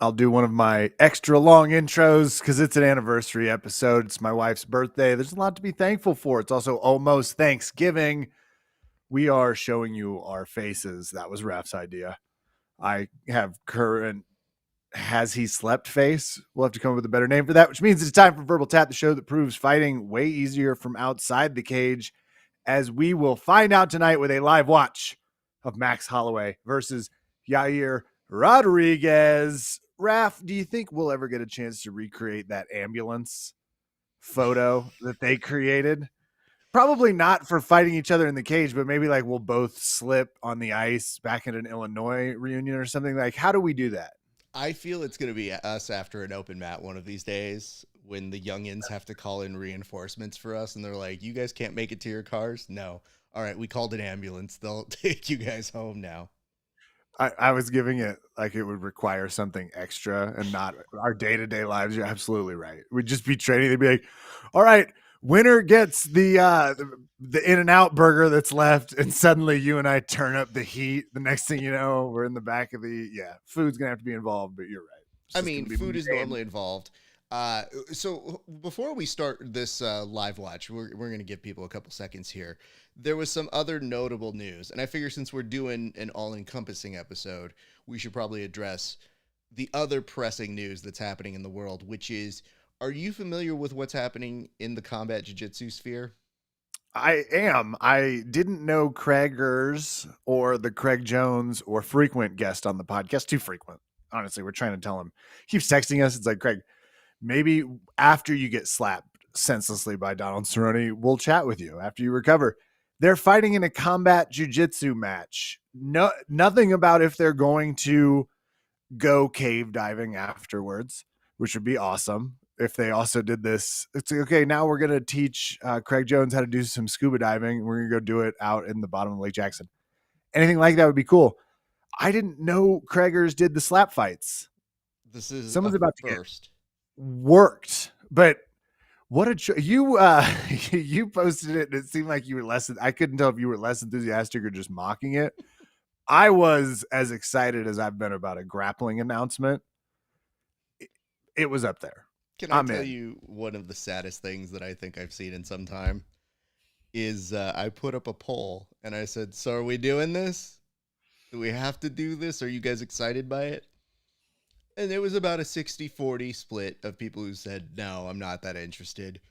I'll do one of my extra long intros because it's an anniversary episode. It's my wife's birthday. There's a lot to be thankful for. It's also almost Thanksgiving. We are showing you our faces. That was Raf's idea. I have current has he slept face. We'll have to come up with a better name for that, which means it's time for Verbal Tap, the show that proves fighting way easier from outside the cage, as we will find out tonight with a live watch of Max Holloway versus Yair Rodriguez. Raf, do you think we'll ever get a chance to recreate that ambulance photo that they created? Probably not for fighting each other in the cage, but maybe like we'll both slip on the ice back at an Illinois reunion or something. Like, how do we do that? I feel it's going to be us after an open mat one of these days when the youngins have to call in reinforcements for us. And they're like, you guys can't make it to your cars? No. All right, we called an ambulance. They'll take you guys home now. I was giving it like it would require something extra and not our day-to-day lives. You're absolutely right. We'd just be training. They'd be like, all right, winner gets the In-N-Out burger that's left, and suddenly you and I turn up the heat. The next thing you know, we're in the back of food's gonna have to be involved, but you're right. I mean, food is normally involved. So before we start this live watch, we're going to give people a couple seconds here. There was some other notable news, and I figure since we're doing an all-encompassing episode, we should probably address the other pressing news that's happening in the world, which is, are you familiar with what's happening in the combat jiu-jitsu sphere? I am. I didn't know Craigers or the Craig Jones or frequent guest on the podcast. Too frequent. Honestly, we're trying to tell him. He keeps texting us. It's like, Craig, maybe after you get slapped senselessly by Donald Cerrone, we'll chat with you after you recover. They're fighting in a combat jiu-jitsu match. No, nothing about if they're going to go cave diving afterwards, which would be awesome. If they also did this, it's like, okay, now we're going to teach Craig Jones how to do some scuba diving. We're going to go do it out in the bottom of Lake Jackson. Anything like that would be cool. I didn't know Craigers did the slap fights. This is someone's about first. to get worked, but what a you you posted it and it seemed like you were I couldn't tell if you were less enthusiastic or just mocking it. I was as excited as I've been about a grappling announcement. It was up there. Can I tell you one of the saddest things that I think I've seen in some time is I put up a poll and I said, so are we doing this? Do we have to do this? Are you guys excited by it? And there was about a 60-40 split of people who said, no, I'm not that interested.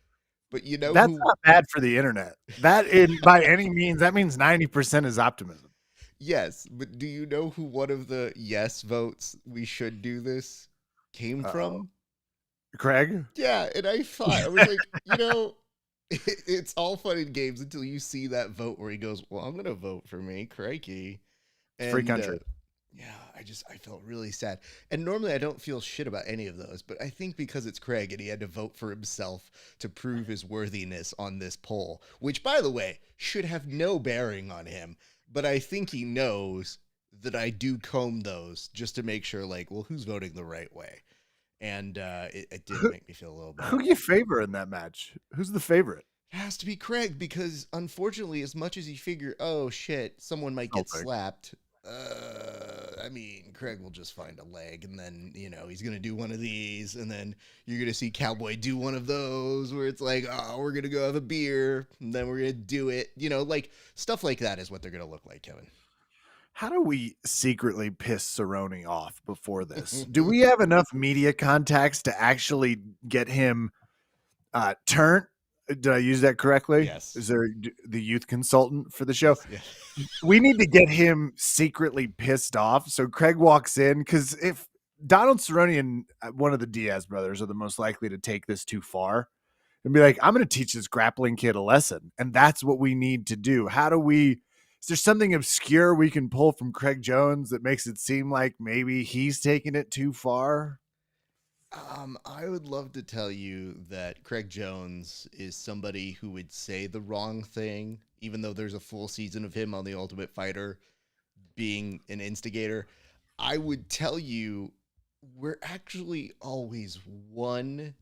But you know, that's not bad for the internet. That by any means, that means 90% is optimism. Yes, but do you know who one of the yes votes we should do this came from? Craig? Yeah, and I was like, you know, it's all fun and games until you see that vote where he goes, well, I'm going to vote for me, crikey. And, free country. Yeah, I felt really sad. And normally I don't feel shit about any of those, but I think because it's Craig and he had to vote for himself to prove his worthiness on this poll, which, by the way, should have no bearing on him. But I think he knows that I do comb those just to make sure, like, well, who's voting the right way? And it did make me feel a little bit. Who do you favor in that match? Who's the favorite? It has to be Craig because, unfortunately, as much as you figure, oh, shit, someone might get slapped, I mean, Craig will just find a leg, and then, you know, he's going to do one of these, and then you're going to see Cowboy do one of those where it's like, oh, we're going to go have a beer, and then we're going to do it. You know, like, stuff like that is what they're going to look like, Kevin. How do we secretly piss Cerrone off before this? Do we have enough media contacts to actually get him turned? Did I use that correctly? Yes. Is there the youth consultant for the show? Yes. We need to get him secretly pissed off. So Craig walks in, because if Donald Cerrone and one of the Diaz brothers are the most likely to take this too far and be like, I'm going to teach this grappling kid a lesson. And that's what we need to do. Is there something obscure we can pull from Craig Jones that makes it seem like maybe he's taking it too far? I would love to tell you that Craig Jones is somebody who would say the wrong thing, even though there's a full season of him on The Ultimate Fighter being an instigator. I would tell you we're actually always one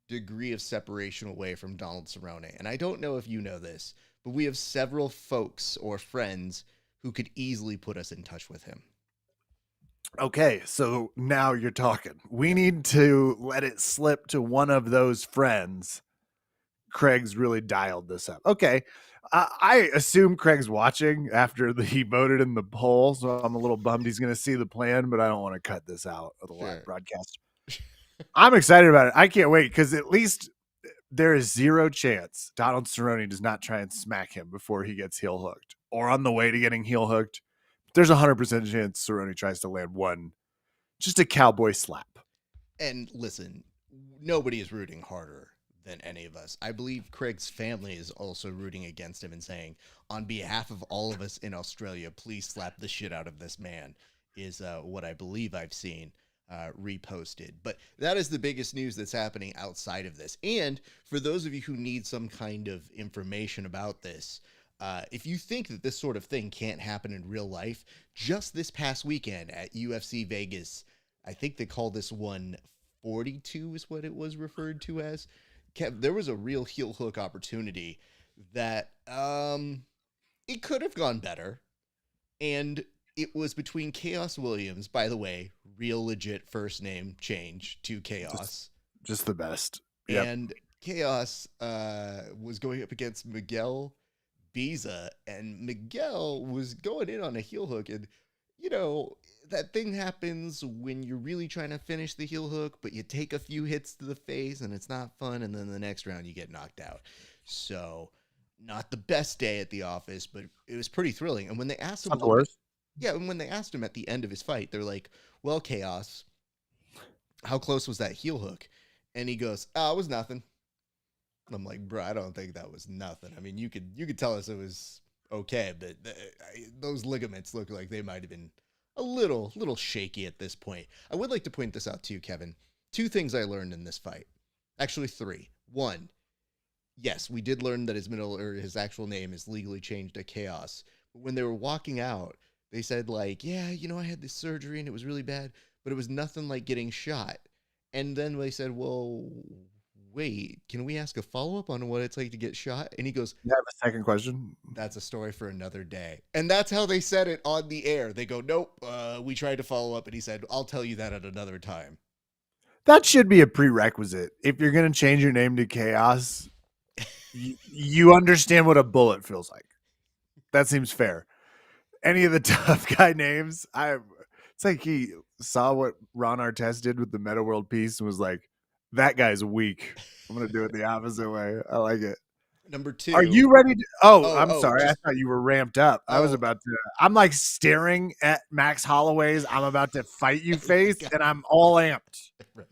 degree of separation away from Donald Cerrone. And I don't know if you know this, but we have several folks or friends who could easily put us in touch with him. Okay, so now you're talking. We need to let it slip to one of those friends. Craig's really dialed this up. Okay. I assume Craig's watching after he voted in the poll, so I'm a little bummed he's going to see the plan, but I don't want to cut this out of the live Sure. broadcast. I'm excited about it. I can't wait because at least there is zero chance Donald Cerrone does not try and smack him before he gets heel hooked or on the way to getting heel hooked. There's a 100% chance Cerrone tries to land one, just a cowboy slap. And listen, nobody is rooting harder than any of us. I believe Craig's family is also rooting against him and saying, on behalf of all of us in Australia, please slap the shit out of this man, is what I believe I've seen reposted. But that is the biggest news that's happening outside of this. And for those of you who need some kind of information about this, if you think that this sort of thing can't happen in real life, just this past weekend at UFC Vegas, I think they call this one 42 is what it was referred to as. Kev, there was a real heel hook opportunity that it could have gone better. And it was between Chaos Williams, by the way, real legit first name change to Chaos. Just the best. Yep. And Chaos was going up against Miguel Biza, and Miguel was going in on a heel hook. And, you know, that thing happens when you're really trying to finish the heel hook, but you take a few hits to the face and it's not fun. And then the next round you get knocked out. So not the best day at the office, but it was pretty thrilling. And when they asked him, and when they asked him at the end of his fight, they're like, well, Chaos, how close was that heel hook? And he goes, oh, it was nothing. I'm like, bro, I don't think that was nothing. I mean, you could tell us it was okay, but those ligaments look like they might have been a little shaky at this point. I would like to point this out to you, Kevin. 2 things I learned in this fight. Actually, 3. 1, yes, we did learn that his actual name is legally changed to Chaos. But when they were walking out, they said like, yeah, you know, I had this surgery and it was really bad, but it was nothing like getting shot. And then they said, well, wait, can we ask a follow-up on what it's like to get shot? And he goes, you have a second question? that's a story for another day. And that's how they said it on the air. They go, nope, we tried to follow up. And he said, I'll tell you that at another time. That should be a prerequisite. If you're going to change your name to Chaos, you understand what a bullet feels like. That seems fair. Any of the tough guy names, it's like he saw what Ron Artest did with the Meta World Peace and was like, that guy's weak. I'm going to do it the opposite way. I like it. Number 2. Are you ready to? I'm sorry. I thought you were ramped up. I was about to. I'm like staring at Max Holloway's I'm about to fight you face, and I'm all amped. Right.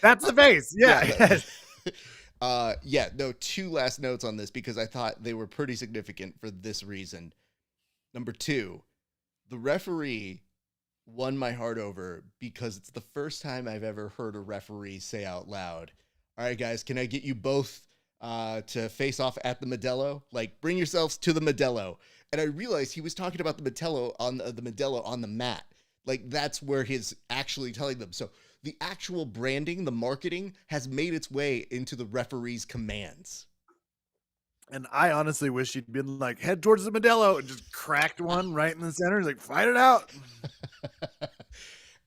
That's the face. Yeah. Yeah. No, 2 last notes on this because I thought they were pretty significant for this reason. Number 2, the referee won my heart over because it's the first time I've ever heard a referee say out loud, all right, guys, can I get you both to face off at the Modelo? Like, bring yourselves to the Modelo. And I realized he was talking about the Modelo on the mat. Like, that's where he's actually telling them. So the actual branding, the marketing has made its way into the referee's commands. And I honestly wish he'd been like, head towards the Modelo and just cracked one right in the center. He's like, fight it out.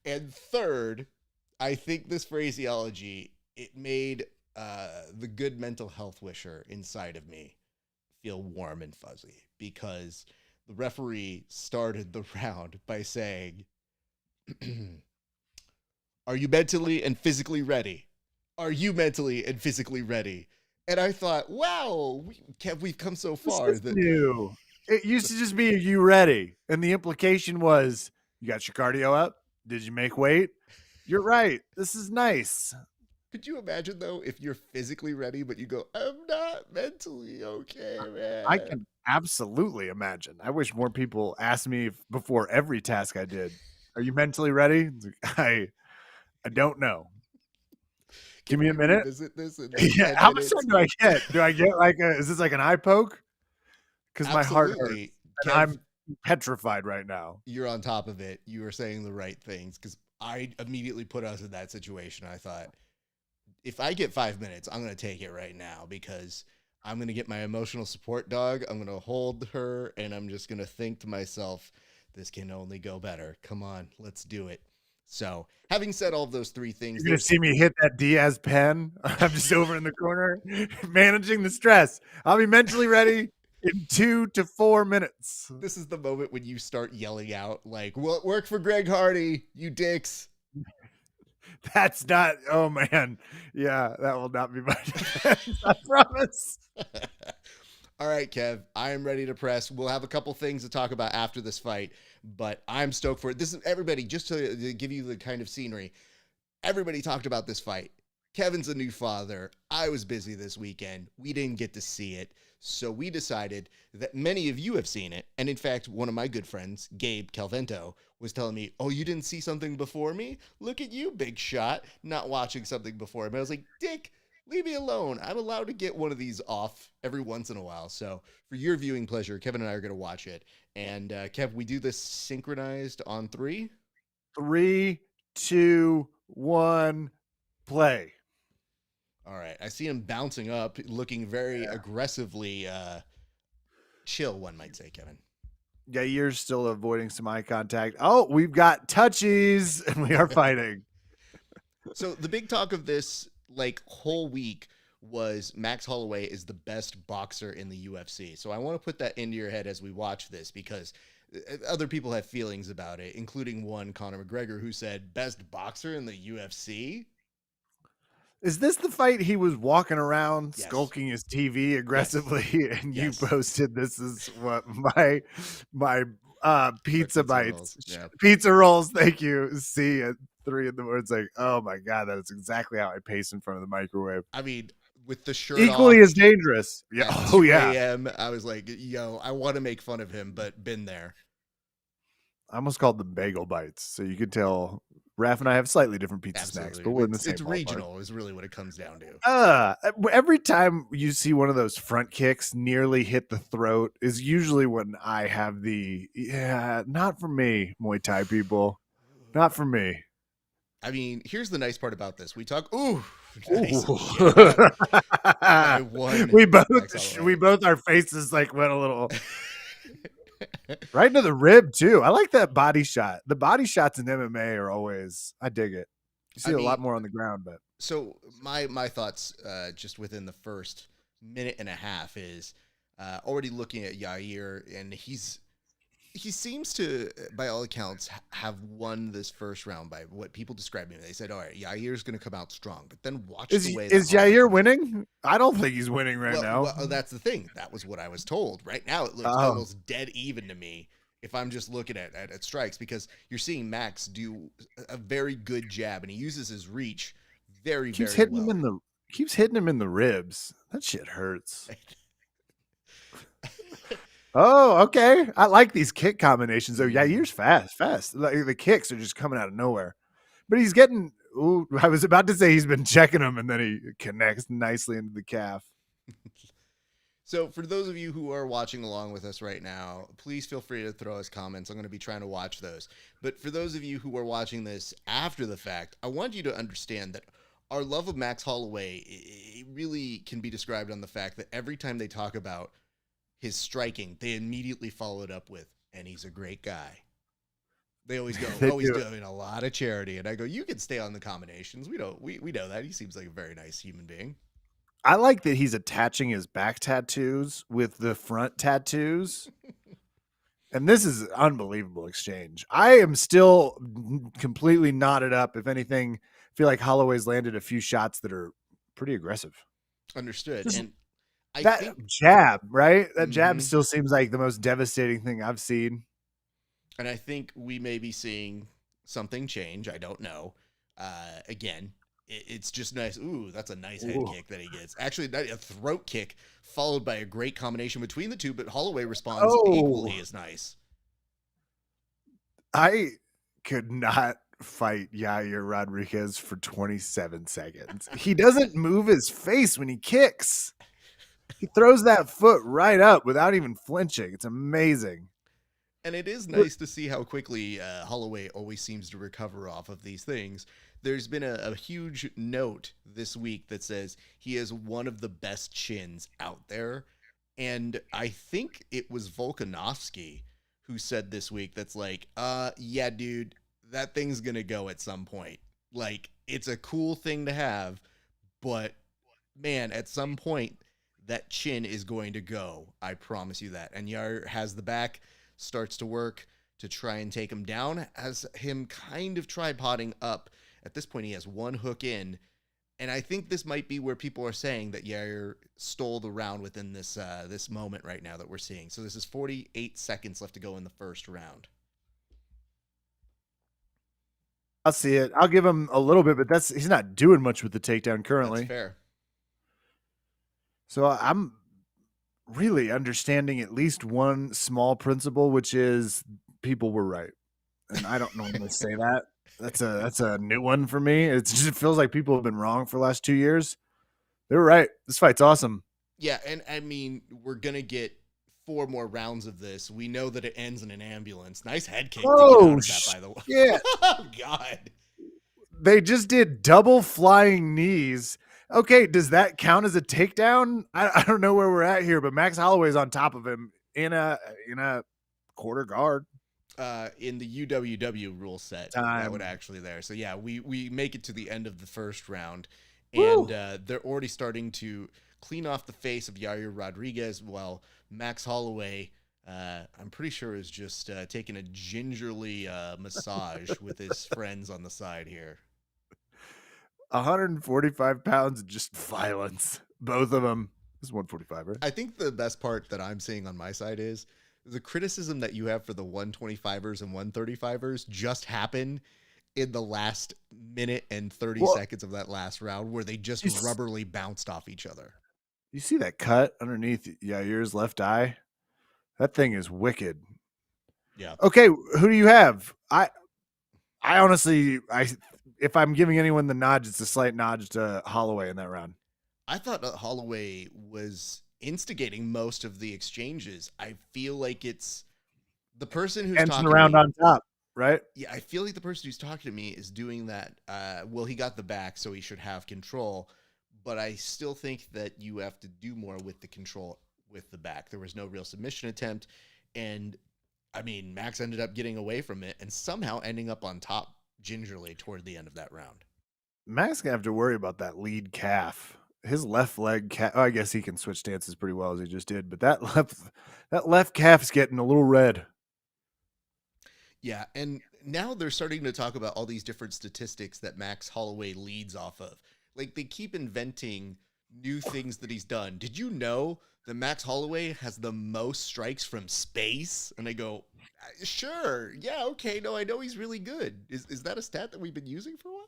And third, I think this phraseology, it made the good mental health wisher inside of me feel warm and fuzzy because the referee started the round by saying, are you mentally and physically ready? Are you mentally and physically ready? And I thought, wow, we've come so far. This is new. It used to just be, are you ready? And the implication was, you got your cardio up? Did you make weight? You're right. This is nice. Could you imagine, though, if you're physically ready, but you go, I'm not mentally okay, man? I can absolutely imagine. I wish more people asked me before every task I did, are you mentally ready? I don't know. Give me a minute. Visit this in yeah. How much time do I get? Do I get like is this like an eye poke? Because my heart hurts. And Kev, I'm petrified right now. You're on top of it. You are saying the right things because I immediately put us in that situation. I thought, if I get 5 minutes, I'm going to take it right now because I'm going to get my emotional support dog. I'm going to hold her and I'm just going to think to myself, this can only go better. Come on, let's do it. So, having said all of those three things, You're gonna there's see me hit that Diaz pen. I'm just over in the corner managing the stress. I'll be mentally ready in 2 to 4 minutes. this is the moment when you start yelling out like, "Well, work for Greg Hardy, you dicks." That's not. Oh man, yeah, that will not be my defense. I promise. All right, Kev, I am ready to press. We'll have a couple things to talk about after this fight, but I'm stoked for it. This is everybody, just to give you the kind of scenery. Everybody talked about this fight. Kevin's a new father. I was busy this weekend. We didn't get to see it. So we decided that many of you have seen it. And in fact, one of my good friends, Gabe Calvento, was telling me, "Oh, you didn't see something before me? Look at you, big shot, not watching something before me." I was like, "Dick, leave me alone. I'm allowed to get one of these off every once in a while." So for your viewing pleasure, Kevin and I are going to watch it. And Kev, we do this synchronized on 3. 3, 2, 1, play. All right. I see him bouncing up, looking very aggressively chill, one might say, Kevin. Yeah, you're still avoiding some eye contact. Oh, we've got touchies and we are fighting. So the big talk of this like whole week was Max Holloway is the best boxer in the UFC. So I want to put that into your head as we watch this, because other people have feelings about it, including one, Conor McGregor, who said best boxer in the UFC. Is this the fight he was walking around Yes. skulking his TV aggressively and you Yes. posted this is what my pizza bites rolls. Yeah. pizza rolls, thank you, see at 3 in the morning. It's like, oh my god, that is exactly how I pace in front of the microwave. I mean, with the shirt Equally off as dangerous. Yeah. at Oh 2 yeah. a.m., I was like, yo, I want to make fun of him, but been there. I almost called them bagel bites, so you could tell Raph and I have slightly different pizza snacks, but we're in the same It's ballpark. regional is really what it comes down to. Every time you see one of those front kicks nearly hit the throat is usually when I have not for me, Muay Thai people. Not for me. I mean, here's the nice part about this. We talk, ooh, Ooh. nice jab by one. we Max Holloway. both our faces like went a little right into the rib too. I like that body shot. The body shots in MMA are always, I dig it. You see a lot more on the ground, but so my thoughts just within the first minute and a half is already looking at Yair, and he seems to, by all accounts, have won this first round by what people describe him. They said, all right, Yair's going to come out strong, but then watch the way. Is Yair winning? I don't think he's winning right now. Well, that's the thing. That was what I was told. Right now, it looks almost dead even to me if I'm just looking at strikes, because you're seeing Max do a very good jab, and he uses his reach very, keeps very hitting well. Keeps hitting him in the ribs. That shit hurts. Oh, okay. I like these kick combinations though. Yair's fast. Like, the kicks are just coming out of nowhere. But he's getting. Ooh, I was about to say he's been checking them, and then he connects nicely into the calf. So for those of you who are watching along with us right now, please feel free to throw us comments. I'm going to be trying to watch those. But for those of you who are watching this after the fact, I want you to understand that our love of Max Holloway, it really can be described on the fact that every time they talk about his striking, they immediately follow it up with, and he's a great guy. They always go, oh, he's doing a lot of charity. And I go, you can stay on the combinations. We know that. He seems like a very nice human being. I like that he's attaching his back tattoos with the front tattoos. And this is an unbelievable exchange. I am still completely knotted up. If anything, I feel like Holloway's landed a few shots that are pretty aggressive. Understood. And that jab, right? That jab still seems like the most devastating thing I've seen. And I think we may be seeing something change. I don't know. Again, it's just nice. Ooh, that's a nice head kick that he gets. Actually, a throat kick followed by a great combination between the two, but Holloway responds equally as nice. I could not fight Yair Rodriguez for 27 seconds. He doesn't move his face when he kicks. He throws that foot right up without even flinching. It's amazing. And it is nice to see how quickly Holloway always seems to recover off of these things. There's been a huge note this week that says he has one of the best chins out there. And I think it was Volkanovski who said this week that's like, yeah, dude, that thing's gonna go at some point. Like, it's a cool thing to have, but man, at some point, that chin is going to go. I promise you that. And Yar has the back, starts to work to try and take him down, has him kind of tripoding up. At this point, he has one hook in. And I think this might be where people are saying that Yair stole the round within this moment right now that we're seeing. So this is 48 seconds left to go in the first round. I'll see it. I'll give him a little bit, but he's not doing much with the takedown That's currently. fair. So I'm really understanding at least one small principle, which is people were right. And I don't normally say that. That's a new one for me. It just feels like people have been wrong for the last 2 years. They were right. This fight's awesome. Yeah, and I mean, we're going to get 4 more rounds of this. We know that it ends in an ambulance. Nice head kick to get out of that, by the way. Yeah. Oh, God. They just did double flying knees. Okay, does that count as a takedown? I don't know where we're at here, but Max Holloway's on top of him in a quarter guard. In the UWW rule set, that would actually there. So yeah, we make it to the end of the first round, and they're already starting to clean off the face of Yair Rodriguez, while Max Holloway, I'm pretty sure, is just taking a gingerly massage with his friends on the side here. 145 pounds, just violence. Both of them. This is 145, right? I think the best part that I'm seeing on my side is the criticism that you have for the 125ers and 135ers just happened in the last minute and 30 seconds of that last round, where they just rubberly bounced off each other. You see that cut underneath Yair's left eye? That thing is wicked. Yeah. Okay, who do you have? I honestly, if I'm giving anyone the nod, it's a slight nod to Holloway in that round. I thought that Holloway was instigating most of the exchanges. I feel like it's the person who's talking around on top, right? Yeah, I feel like the person who's talking to me is doing that. Well, he got the back, so he should have control. But I still think that you have to do more with the control with the back. There was no real submission attempt. And, I mean, Max ended up getting away from it and somehow ending up on top gingerly toward the end of that round. Max gonna have to worry about that lead calf. His left leg calf. Oh, I guess he can switch stances pretty well, as he just did. But that left calf's getting a little red. Yeah, and now they're starting to talk about all these different statistics that Max Holloway leads off of. Like, they keep inventing new things that he's done. Did you know that Max Holloway has the most strikes from space? And I go, sure, yeah, okay, no, I know he's really good. Is that a stat that we've been using for a while?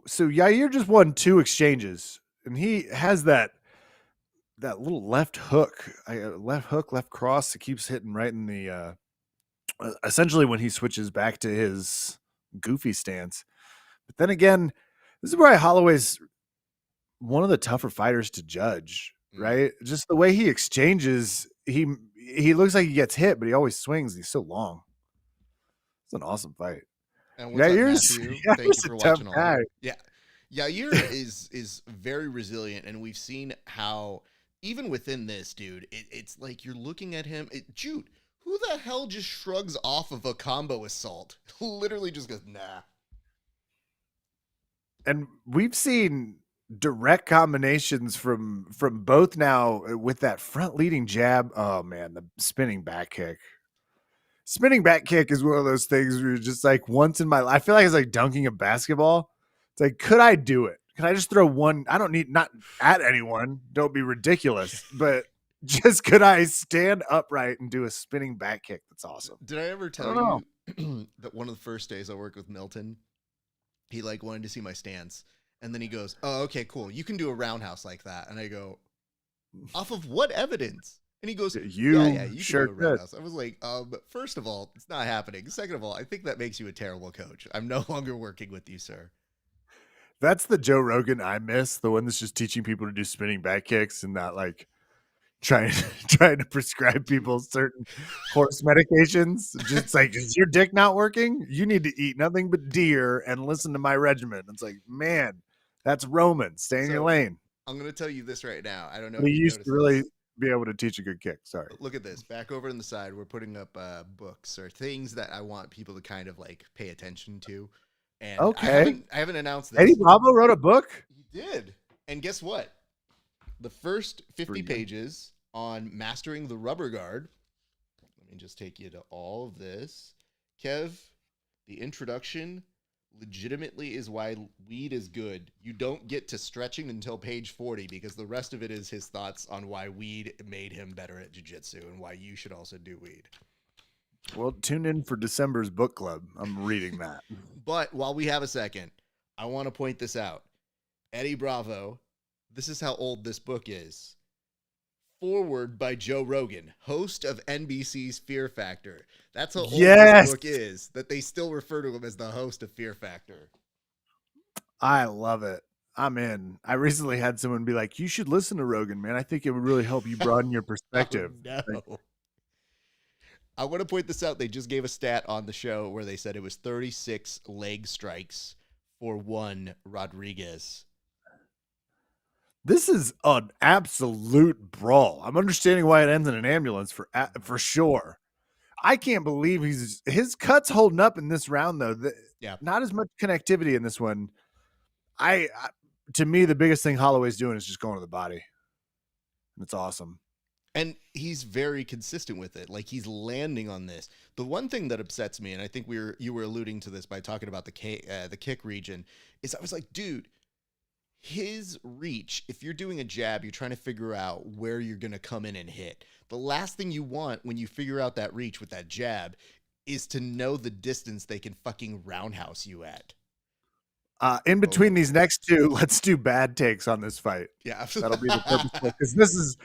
So Yair just won 2 exchanges, and he has that little left hook, left cross that keeps hitting right in the essentially when he switches back to his goofy stance. But then again, this is where Holloway's one of the tougher fighters to judge, right? Just the way he exchanges, he looks like he gets hit, but he always swings. He's so long. It's an awesome fight. And what's up, Matthew? Thank you for watching all. Yeah. Yair is very resilient, and we've seen how even within this, dude, it's like you're looking at him. Jude, who the hell just shrugs off of a combo assault? Literally just goes, nah. And we've seen direct combinations from both now with that front leading jab. Oh man, the spinning back kick. Spinning back kick is one of those things where you're just like, once in my life, I feel like it's like dunking a basketball. It's like, could I do it? Can I just throw one? I don't need, not at anyone. Don't be ridiculous. But just could I stand upright and do a spinning back kick? That's awesome. Did I ever tell you that one of the first days I worked with Milton, he like wanted to see my stance. And then he goes, oh, okay, cool. You can do a roundhouse like that. And I go, off of what evidence? And he goes, yeah, you sure can do a roundhouse. I was like, first of all, it's not happening. Second of all, I think that makes you a terrible coach. I'm no longer working with you, sir. That's the Joe Rogan I miss, the one that's just teaching people to do spinning back kicks and not like trying to prescribe people certain horse medications. Just like, is your dick not working? You need to eat nothing but deer and listen to my regimen. It's like, man, that's Roman. Stay in your lane. I'm going to tell you this right now. I don't know he used to really be able to teach a good kick. Sorry. Look at this. Back over on the side, we're putting up books or things that I want people to kind of like pay attention to. And Okay. I haven't announced Eddie this. Bravo wrote a book? He did. And guess what? The first 50 pages on mastering the rubber guard. Let me just take you to all of this. Kev, the introduction legitimately is why weed is good. You don't get to stretching until page 40 because the rest of it is his thoughts on why weed made him better at jiu-jitsu and why you should also do weed. Well, tune in for December's book club. I'm reading that. But while we have a second, I want to point this out. Eddie Bravo, this is how old this book is. Forward by Joe Rogan, host of NBC's Fear Factor. That's how old this book is, that they still refer to him as the host of Fear Factor. I love it. I'm in. I recently had someone be like, you should listen to Rogan, man. I think it would really help you broaden your perspective. Oh, no. I want to point this out. They just gave a stat on the show where they said it was 36 leg strikes for one Rodriguez. This is an absolute brawl. I'm understanding why it ends in an ambulance for sure. I can't believe his cut's holding up in this round though. Yeah, not as much connectivity in this one. To me, the biggest thing Holloway's doing is just going to the body. It's awesome, and he's very consistent with it. Like he's landing on this. The one thing that upsets me, and I think you were alluding to this by talking about the kick region, is I was like, dude. His reach, if you're doing a jab, you're trying to figure out where you're going to come in and hit. The last thing you want when you figure out that reach with that jab is to know the distance they can fucking roundhouse you at. In between these next two, let's do bad takes on this fight. Yeah. That'll be the purpose. Because this is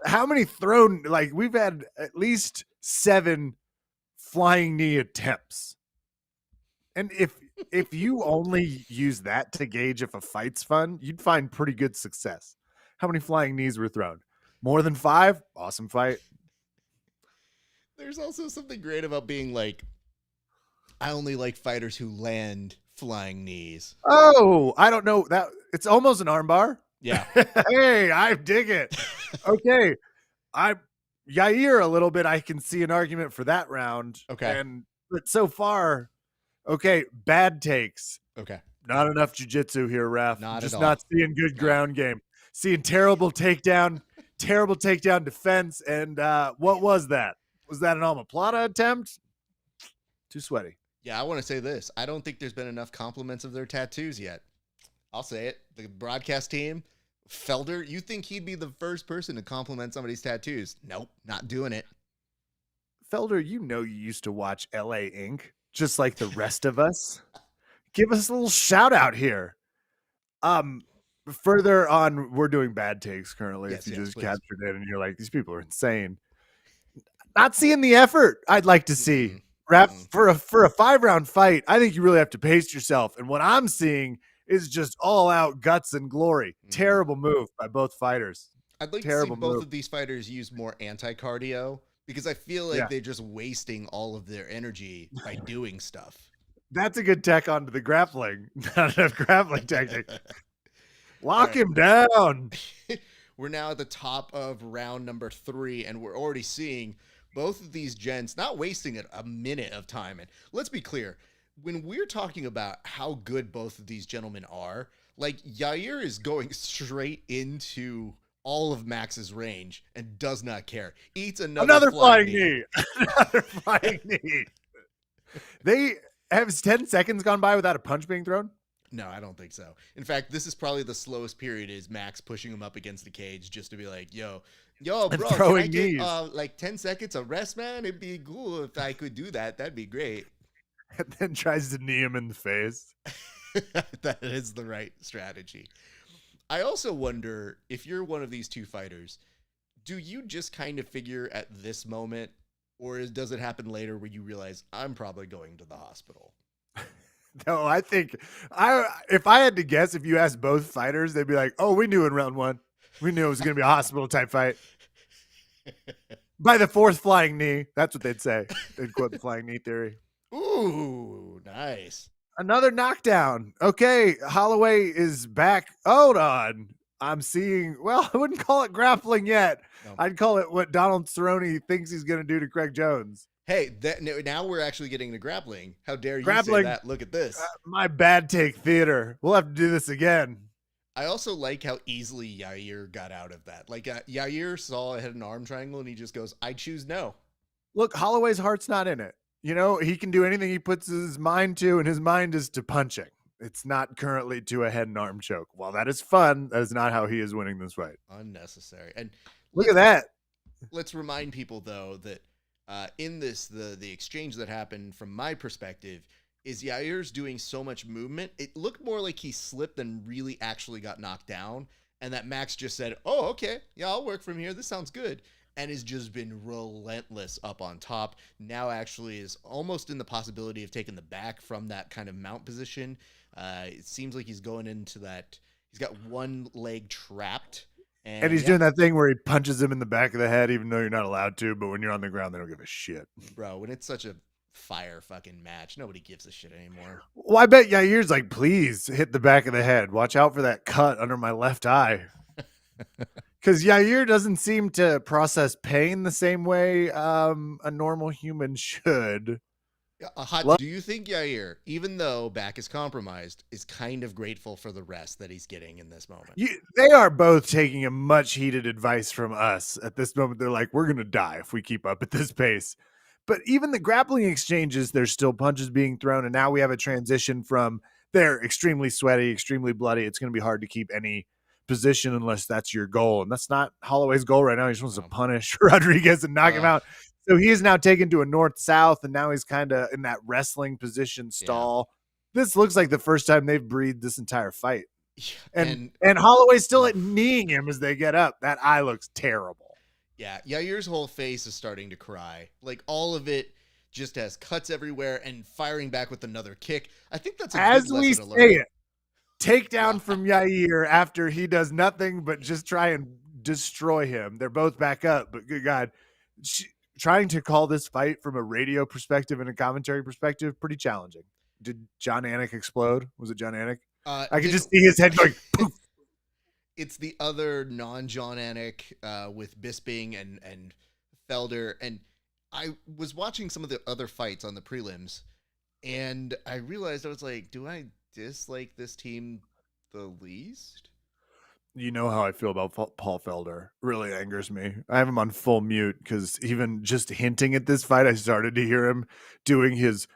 how many thrown, like we've had at least 7 flying knee attempts. And if you only use that to gauge if a fight's fun, you'd find pretty good success. How many flying knees were thrown? More than 5? Awesome fight. There's also something great about being like, I only like fighters who land flying knees. Oh, I don't know. It's almost an armbar. Yeah. Hey, I dig it. Okay. Yair a little bit. I can see an argument for that round. Okay. But so far, okay, bad takes. Okay. Not enough jiu-jitsu here, ref. Just not seeing good ground game. Seeing terrible takedown defense. And what was that? Was that an omoplata attempt? Too sweaty. Yeah, I want to say this. I don't think there's been enough compliments of their tattoos yet. I'll say it. The broadcast team, Felder, you think he'd be the first person to compliment somebody's tattoos? Nope, not doing it. Felder, you used to watch LA Inc., just like the rest of us. Give us a little shout out here. Further on, we're doing bad takes currently. Yes, if you just please. captured it and you're like, these people are insane. Not seeing the effort I'd like to see. Rap for a 5-round fight. I think you really have to pace yourself. And what I'm seeing is just all out guts and glory. Terrible move by both fighters. I'd like to see both of these fighters use more anti-cardio because I feel like they're just wasting all of their energy by doing stuff. That's a good tech onto the grappling. Not enough grappling technique. Lock him down. We're now at the top of round number 3, and we're already seeing both of these gents not wasting a minute of time. And let's be clear, when we're talking about how good both of these gentlemen are, like Yair is going straight into all of Max's range and does not care. Eats another flying knee. Another flying knee. Has 10 seconds gone by without a punch being thrown? No, I don't think so. In fact, this is probably the slowest period is Max pushing him up against the cage just to be like, yo, bro, can I get like 10 seconds of rest, man? It'd be cool if I could do that. That'd be great. And then tries to knee him in the face. That is the right strategy. I also wonder if you're one of these two fighters, do you just kind of figure at this moment, or does it happen later where you realize I'm probably going to the hospital? No, I think if I had to guess, if you asked both fighters, they'd be like, oh, we knew in round 1. We knew it was going to be a hospital type fight. By the 4th flying knee. That's what they'd say. They'd quote the flying knee theory. Ooh, nice. Another knockdown. Okay, Holloway is back. Hold on. I'm seeing, well, I wouldn't call it grappling yet. No. I'd call it what Donald Cerrone thinks he's going to do to Craig Jones. Hey, now we're actually getting to grappling. How dare you say Grappling, that? Look at this. my bad take theater. We'll have to do this again. I also like how easily Yair got out of that. Like, Yair saw it had an arm triangle and he just goes, I choose no. Look, Holloway's heart's not in it. You know, he can do anything he puts his mind to, and his mind is to punching. It's not currently to a head and arm choke. While that is fun, that is not how he is winning this fight. Unnecessary. And Look at that. let's remind people, though, that in this, the exchange that happened from my perspective is Yair's doing so much movement. It looked more like he slipped than really actually got knocked down. And that Max just said, oh, okay, yeah, I'll work from here. This sounds good. And has just been relentless up on top. Now actually is almost in the possibility of taking the back from that kind of mount position. It seems like he's going into that. He's got one leg trapped. And he's doing that thing where he punches him in the back of the head, even though you're not allowed to. But when you're on the ground, they don't give a shit. Bro, when it's such a fire fucking match, nobody gives a shit anymore. Well, I bet Yair's like, please hit the back of the head. Watch out for that cut under my left eye. Because Yair doesn't seem to process pain the same way a normal human should. Do you think Yair, even though back is compromised, is kind of grateful for the rest that he's getting in this moment? They are both taking a much heated advice from us at this moment. They're like, we're going to die if we keep up at this pace. But even the grappling exchanges, there's still punches being thrown. And now we have a transition from they're extremely sweaty, extremely bloody. It's going to be hard to keep any position unless that's your goal. And that's not Holloway's goal right now. He just wants to punish Rodriguez and knock him out. So he is now taken to a north-south, and now he's kind of in that wrestling position stall. Yeah. This looks like the first time they've breathed this entire fight. And Holloway's still kneeing him as they get up. That eye looks terrible. Yeah, Yair's whole face is starting to cry. Like, all of it just has cuts everywhere and firing back with another kick. I think that's a as good we lesson to say learn. It. Takedown from Yair after he does nothing but just try and destroy him. They're both back up, but good God. Trying to call this fight from a radio perspective and a commentary perspective, pretty challenging. Did John Anik explode? Was it John Anik? I could just see his head going poof. It's the other non-John Anik with Bisping and Felder. And I was watching some of the other fights on the prelims, and I realized I was like, do I dislike this team the least? You know how I feel about Paul Felder. Really angers me. I have him on full mute because even just hinting at this fight, I started to hear him doing his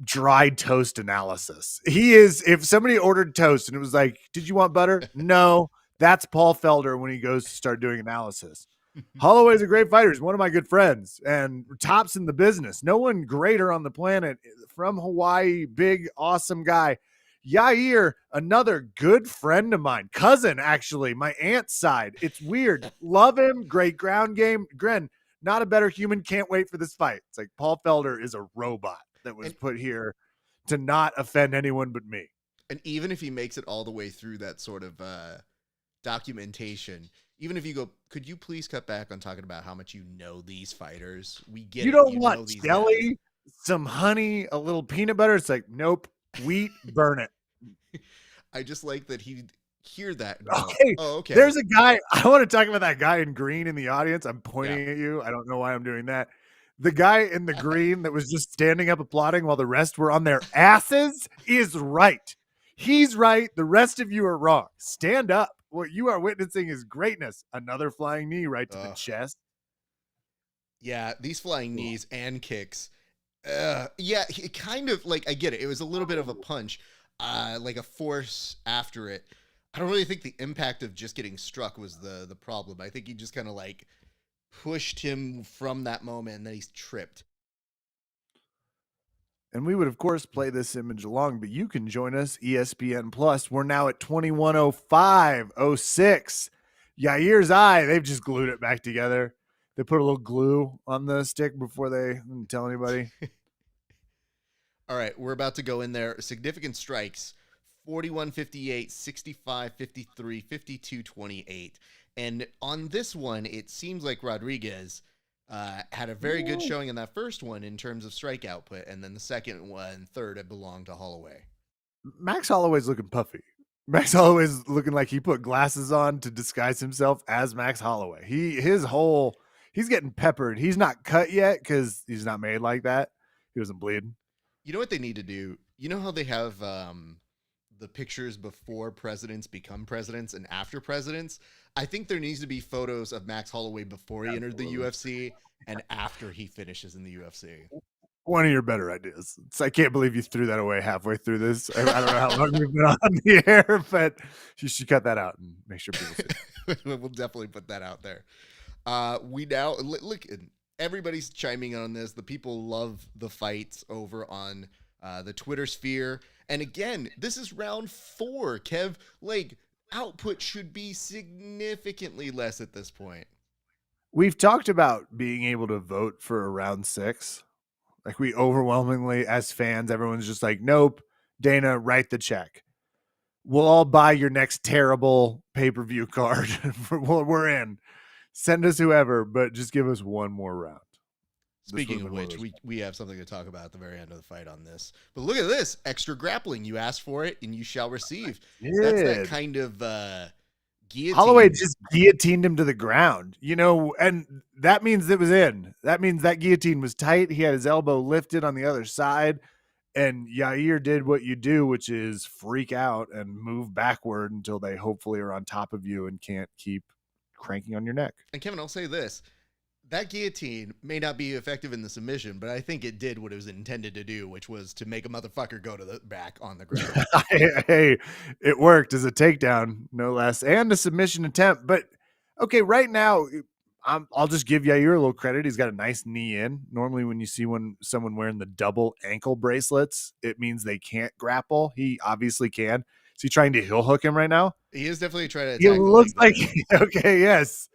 dry toast analysis. He is, if somebody ordered toast and it was like, did you want butter? No, that's Paul Felder when he goes to start doing analysis. Holloway's a great fighter. He's one of my good friends and tops in the business. No one greater on the planet from Hawaii. Big, awesome guy. Yair, another good friend of mine, cousin, actually, my aunt's side. It's weird. Love him. Great ground game. Gren, not a better human. Can't wait for this fight. It's like Paul Felder is a robot that was put here to not offend anyone but me. And even if he makes it all the way through that sort of documentation, even if you go, could you please cut back on talking about how much you know these fighters? We get you it. Don't want jelly, some honey, a little peanut butter. It's like, nope. Wheat, burn it. I just like that he hear that. Okay. Oh, okay. There's a guy. I want to talk about that guy in green in the audience. I'm pointing at you. I don't know why I'm doing that. The guy in the green that was just standing up applauding while the rest were on their asses is right. He's right. The rest of you are wrong. Stand up. What you are witnessing is greatness. Another flying knee right to the chest. Yeah, these flying knees and kicks. Yeah, it kind of like, I get it. It was a little bit of a punch, like a force after it. I don't really think the impact of just getting struck was the problem. I think he just kind of like pushed him from that moment and then he's tripped. And we would, of course, play this image along, but you can join us, ESPN Plus. We're now at 21:05:06. Yair's eye, they've just glued it back together. They put a little glue on the stick before they tell anybody. All right, we're about to go in there. Significant strikes, 41-58, 65-53, 52-28. And on this one, it seems like Rodriguez had a very good showing in that first one in terms of strike output. And then the second one, third, it belonged to Holloway. Max Holloway's looking puffy. Max Holloway's looking like he put glasses on to disguise himself as Max Holloway. He's getting peppered. He's not cut yet because he's not made like that. He doesn't bleed. You know what they need to do? You know how they have the pictures before presidents become presidents and after presidents? I think there needs to be photos of Max Holloway before he entered the Absolutely. UFC and after he finishes in the UFC. One of your better ideas. I can't believe you threw that away halfway through this. I don't know how long we've been on the air, but you should cut that out and make sure people see it. We'll definitely put that out there. We now look. Everybody's chiming in on this. The people love the fights over on the Twitter sphere. And again, this is round 4. Kev, like output should be significantly less at this point. We've talked about being able to vote for a round 6. Like we overwhelmingly, as fans, everyone's just like, nope, Dana, write the check. We'll all buy your next terrible pay-per-view card. We're in. Send us whoever, but just give us one more round. Speaking of which, we have something to talk about at the very end of the fight on this. But look at this. Extra grappling. You asked for it and you shall receive. That's that kind of guillotine. Holloway just guillotined him to the ground, and that means it was in. That means that guillotine was tight. He had his elbow lifted on the other side, and Yair did what you do, which is freak out and move backward until they hopefully are on top of you and can't keep cranking on your neck. And Kevin, I'll say this. That guillotine may not be effective in the submission, but I think it did what it was intended to do, which was to make a motherfucker go to the back on the ground. Hey, it worked as a takedown, no less, and a submission attempt. But okay, right now, I'll just give Yair a little credit. He's got a nice knee in. Normally, when you see someone wearing the double ankle bracelets, it means they can't grapple. He obviously can. Is he trying to heel hook him right now? He is definitely trying to attack. He looks like okay, yes.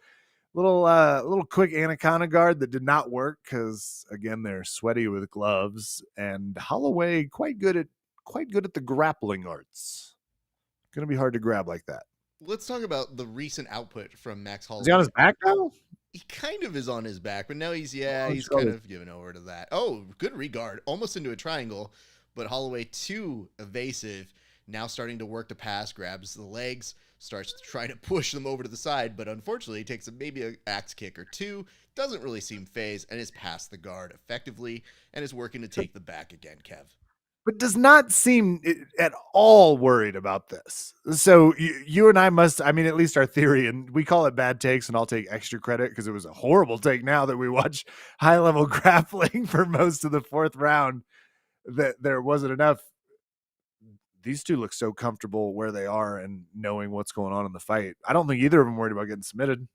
Little quick anaconda guard that did not work because again they're sweaty with gloves, and Holloway quite good at the grappling arts. Gonna be hard to grab like that. Let's talk about the recent output from Max Holloway. Is he on his back now? He kind of is on his back, but now he's kind of given over to that. Oh, good regard, almost into a triangle, but Holloway too evasive. Now starting to work the pass, grabs the legs, starts to try to push them over to the side, but unfortunately takes maybe an axe kick or two, doesn't really seem phased, and is past the guard effectively, and is working to take the back again, Kev. But does not seem at all worried about this. So you and I must, at least our theory, and we call it bad takes, and I'll take extra credit because it was a horrible take now that we watch high-level grappling for most of the 4th round, that there wasn't enough. These two look so comfortable where they are and knowing what's going on in the fight. I don't think either of them worried about getting submitted.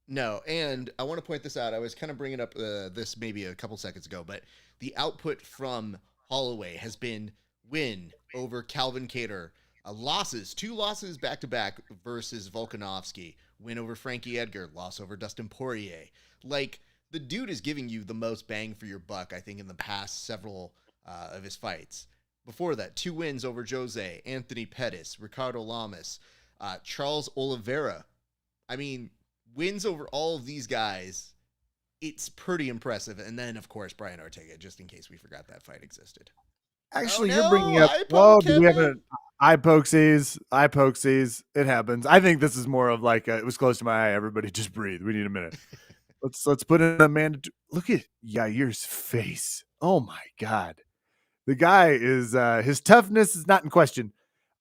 No, and I want to point this out. I was kind of bringing up this maybe a couple seconds ago, but the output from Holloway has been win over Calvin Kattar, losses, 2 losses back-to-back versus Volkanovski, win over Frankie Edgar, loss over Dustin Poirier. Like, the dude is giving you the most bang for your buck, I think, in the past several of his fights. Before that, 2 wins over Jose, Anthony Pettis, Ricardo Lamas, Charles Oliveira. I mean, wins over all of these guys, it's pretty impressive. And then, of course, Brian Ortega, just in case we forgot that fight existed. Actually, you're bringing up, do we have an eye pokesies? Eye pokesies. It happens. I think this is more of like, it was close to my eye. Everybody just breathe. We need a minute. Let's put in a man. Look at Yair's face. Oh, my God. The guy is, his toughness is not in question.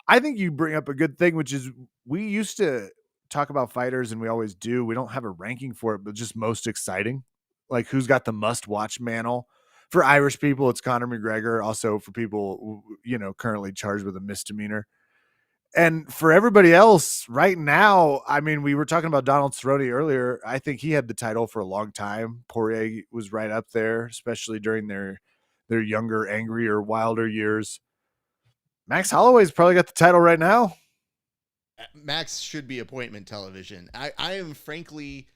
I think you bring up a good thing, which is we used to talk about fighters, and we always do. We don't have a ranking for it, but just most exciting. Like who's got the must-watch mantle. For Irish people, it's Conor McGregor. Also for people, currently charged with a misdemeanor. And for everybody else right now, we were talking about Donald Cerrone earlier. I think he had the title for a long time. Poirier was right up there, especially during their younger, angrier, wilder years. Max Holloway's probably got the title right now. Max should be appointment television. I am frankly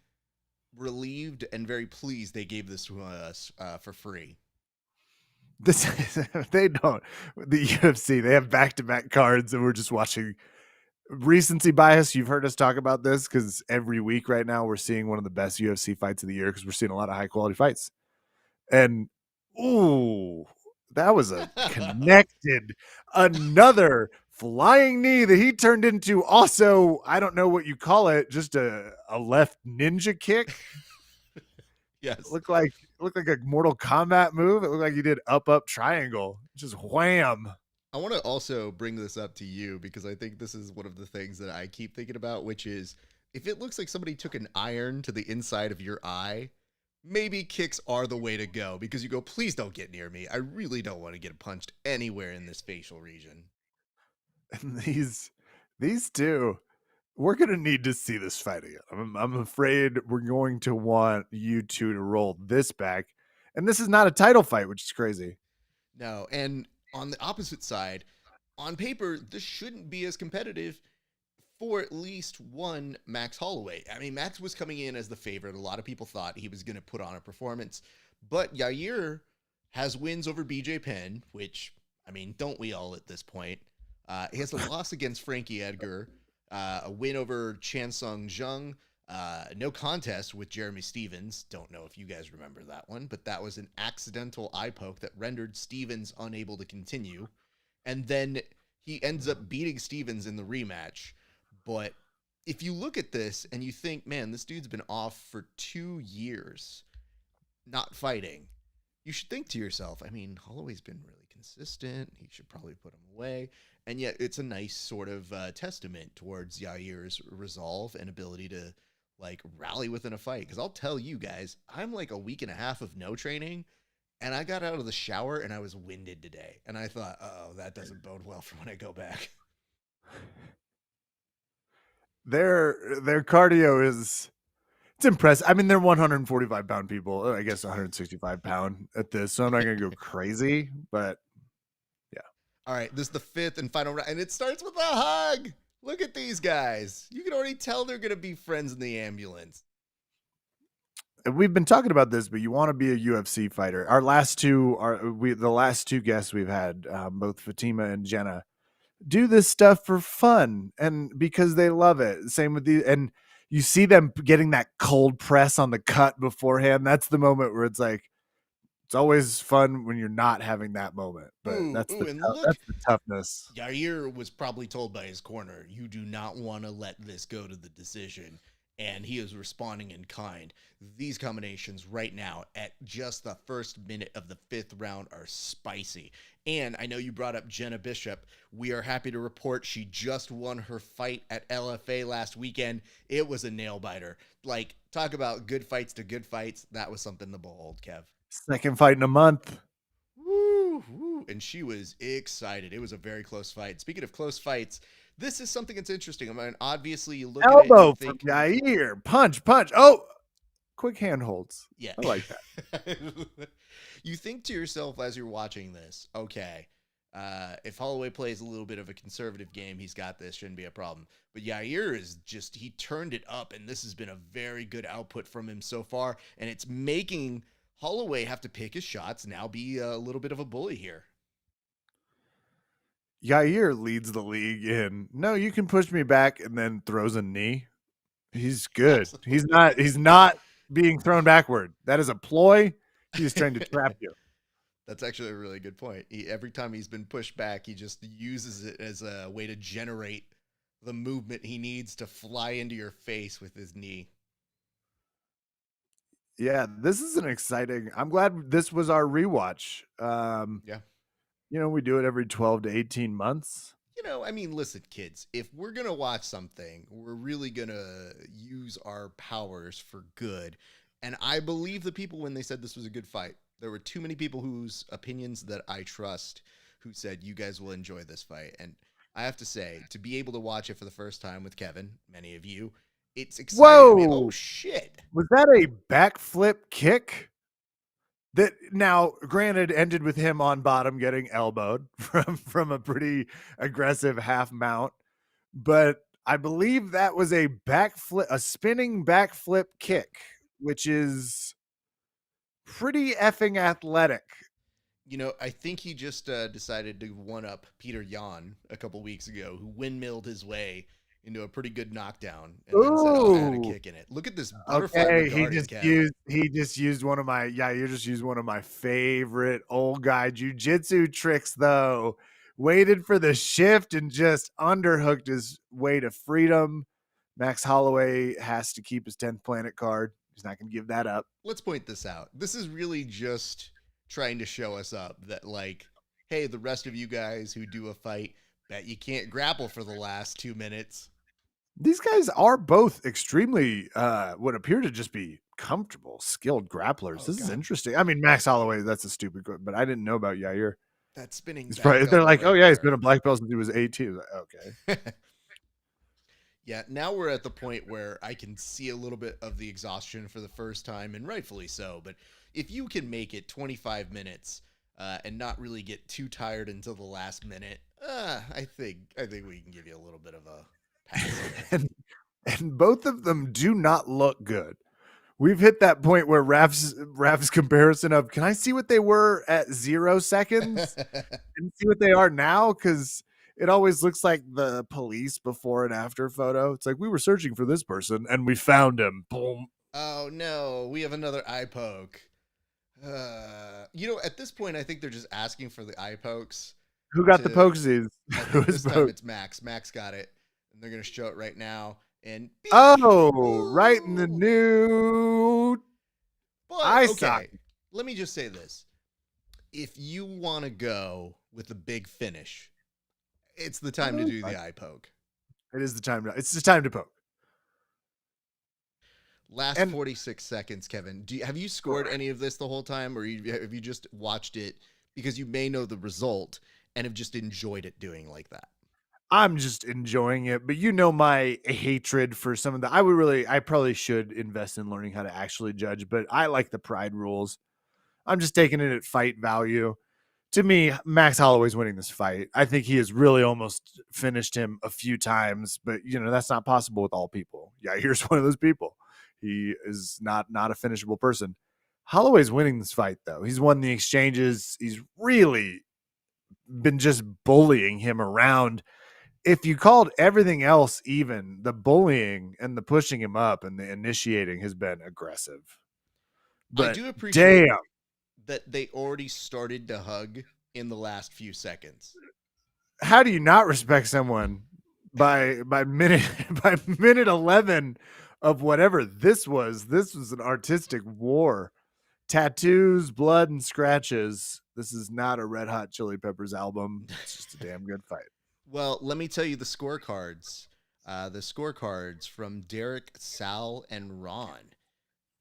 relieved and very pleased they gave this to us for free. They don't. The UFC, they have back-to-back cards, and we're just watching. Recency bias, you've heard us talk about this because every week right now we're seeing one of the best UFC fights of the year because we're seeing a lot of high-quality fights. And, ooh, that was a connected, another flying knee that he turned into also, I don't know what you call it, just a left ninja kick. Yes. Looked like a Mortal Kombat move. It looked like he did up triangle. Just wham. I want to also bring this up to you because I think this is one of the things that I keep thinking about, which is if it looks like somebody took an iron to the inside of your eye, maybe kicks are the way to go because you go, please don't get near me. I really don't want to get punched anywhere in this facial region. And these two, we're gonna need to see this fight again. I'm afraid we're going to want you two to roll this back. And this is not a title fight, which is crazy. No, and on the opposite side, on paper, this shouldn't be as competitive for at least one Max Holloway. I mean, Max was coming in as the favorite. A lot of people thought he was going to put on a performance, but Yair has wins over BJ Penn, which, I mean, don't we all at this point? He has a loss against Frankie Edgar, a win over Chan Sung Jung, no contest with Jeremy Stevens. Don't know if you guys remember that one, but that was an accidental eye poke that rendered Stevens unable to continue. And then he ends up beating Stevens in the rematch. But if you look at this and you think, man, this dude's been off for 2 years not fighting, you should think to yourself, I mean, Holloway's been really consistent. He should probably put him away. And yet it's a nice sort of testament towards Yair's resolve and ability to like rally within a fight. Because I'll tell you guys, I'm like a week and a half of no training. And I got out of the shower and I was winded today. And I thought, oh, that doesn't bode well for when I go back. Their cardio is it's impressive. I mean, they're 145-pound people. I guess 165-pound at this, so I'm not gonna go crazy, but yeah. All right, this is the fifth and final round, and it starts with a hug. Look at these guys. You can already tell they're going to be friends in the ambulance. We've been talking about this, but you want to be a UFC fighter. The last two guests we've had, both Fatima and Jenna, do this stuff for fun and because they love it. Same with and you see them getting that cold press on the cut beforehand. That's the moment where it's like, it's always fun when you're not having that moment, but And look, that's the toughness. Yair was probably told by his corner, you do not want to let this go to the decision. And he is responding in kind. These combinations right now at just the first minute of the fifth round are spicy. And I know you brought up Jenna Bishop. We are happy to report she just won her fight at LFA last weekend. It was a nail biter. Like, talk about good fights to good fights. That was something to behold, Kev. Second fight in a month. Woo, woo. And she was excited. It was a very close fight. Speaking of close fights, this is something that's interesting. I mean, obviously, you look Elbow at it and you from think, Yair. Punch. Oh, quick handholds. yeah. I like that. You think to yourself as you're watching this, okay, if Holloway plays a little bit of a conservative game, he's got this, shouldn't be a problem. But Yair is just, he turned it up, and this has been a very good output from him so far, and it's making Holloway have to pick his shots, now be a little bit of a bully here. Yair leads the league in, no, you can push me back, and then throws a knee. He's good. Absolutely. He's not being thrown backward. That is a ploy. He's trying to trap you. That's actually a really good point. Every time he's been pushed back, he just uses it as a way to generate the movement he needs to fly into your face with his knee. Yeah, this is an exciting. I'm glad this was our rewatch. Yeah. We do it every 12 to 18 months. I mean, listen, kids, if we're going to watch something, we're really going to use our powers for good. And I believe the people when they said this was a good fight. There were too many people whose opinions that I trust who said, you guys will enjoy this fight. And I have to say, to be able to watch it for the first time with Kevin, many of you, it's exciting. Whoa! I mean, oh, shit. Was that a backflip kick? That now, granted, ended with him on bottom getting elbowed from a pretty aggressive half mount, but I believe that was a spinning backflip kick, which is pretty effing athletic. I think he just decided to one up Peter Yan a couple weeks ago, who windmilled his way into a pretty good knockdown and then said, "I'll add a kick in it." Look at this butterfly regarding, he just used one of my favorite old guy jujitsu tricks though, waited for the shift and just underhooked his way to freedom. Max Holloway has to keep his 10th planet card. He's not going to give that up. Let's point this out. This is really just trying to show us up that, like, hey, the rest of you guys who do a fight, bet you can't grapple for the last 2 minutes. These guys are both extremely what appear to just be comfortable, skilled grapplers. This is interesting. I mean, Max Holloway, that's a stupid quote, but I didn't know about Yair. That spinning He's back probably, they're elbow like, right oh yeah, he's there. been a black belt since he was 18. Like, okay. Yeah, now we're at the point where I can see a little bit of the exhaustion for the first time, and rightfully so. But if you can make it 25 minutes and not really get too tired until the last minute, I think we can give you a little bit of a pass here. and both of them do not look good. We've hit that point where Raf's comparison of, can I see what they were at 0 seconds and see what they are now? Because it always looks like the police before and after photo. It's like, we were searching for this person and we found him. Boom. Oh no, we have another eye poke. At this point, I think they're just asking for the eye pokes. Who got the pokesies? I think this time it's Max. Max got it, and they're gonna show it right now. And right in the new eye socket. Let me just say this: if you want to go with a big finish, it's the time to do the eye poke. It is the time. It's the time to poke. Last 46 seconds, Kevin. Have you scored any of this the whole time, or have you just watched it because you may know the result and have just enjoyed it doing like that? I'm just enjoying it, but my hatred for some of the. I probably should invest in learning how to actually judge, but I like the pride rules. I'm just taking it at fight value. To me, Max Holloway's winning this fight. I think he has really almost finished him a few times, but that's not possible with all people. Yeah, here's one of those people. He is not a finishable person. Holloway's winning this fight, though. He's won the exchanges. He's really been just bullying him around. If you called everything else even, the bullying and the pushing him up and the initiating has been aggressive. But I do appreciate damn, that they already started to hug in the last few seconds. How do you not respect someone by minute 11 of whatever this was? This was an artistic war. Tattoos, blood, and scratches. This is not a Red Hot Chili Peppers album. It's just a damn good fight. Well, let me tell you the scorecards. The scorecards from Derek, Sal, and Ron.